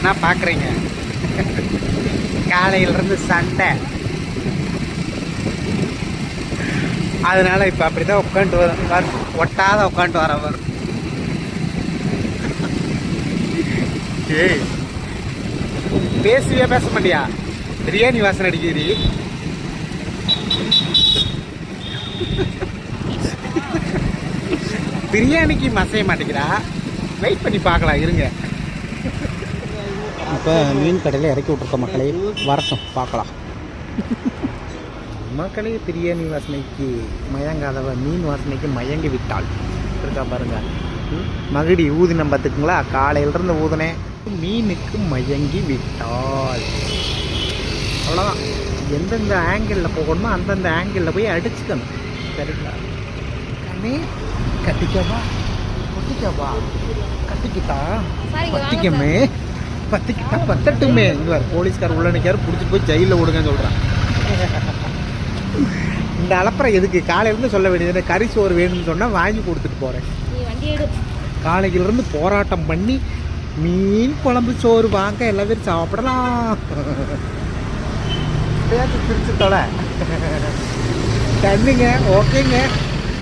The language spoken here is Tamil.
என்ன பார்க்குறீங்க? காலையிலேருந்து சண்டை, அதனால இப்போ அப்படி தான் உட்காந்துட்டு வர ஒட்டாத உட்காந்துட்டு வரவர். ஏய், பேசுவியா பேச மாட்டியா? பிரியாணி வாசனை அடிக்கிறீ. பிரியாணிக்கு மசைய மாட்டேங்கிறா. வெயிட் பண்ணி பார்க்கலாம், இருங்க. இப்போ மீன் கடையில் இறக்கி விட்ருக்க மக்களே, வரட்டும் பார்க்கலாம். மக்களே, பிரியாணி வாசனைக்கு மயங்காதவ மீன் வாசனைக்கு மயங்கி விட்டாள் இருக்கா பாருங்க. மகுடி ஊதின பார்த்துக்குங்களா, காலையிலிருந்து ஊதினேன். மீனுக்கு மயங்கி விட்டாள். அவ்வளோதான். எந்தெந்த ஆங்கிளில் போகணுமோ அந்தந்த ஆங்கிளில் போய் அடிச்சுக்கணும். சரிங்களா? கண்ணே, கட்டிக்கவா கொட்டிக்கவா? கட்டிக்கிட்டா பத்திக்கமே, பத்திக்கிட்டா பத்தட்டுமே. இங்கே போலீஸ்கார் உள்ள நிற்காரு, பிடிச்சிட்டு போய் ஜெயிலில் விடுங்கன்னு சொல்கிறான். இந்த அலப்பறை எதுக்கு? காலையிலேருந்து சொல்ல வேண்டியது, கறி சோறு வேணும்னு சொன்னால் வாங்கி கொடுத்துட்டு போகிறேன். காலையிலேருந்து போராட்டம் பண்ணி மீன் குழம்பு சோறு வாங்க எல்லா பேரும் சாப்பிடலாம். பேச்சு பிரிச்சு தொலை. தண்ணிங்க, ஓகேங்க.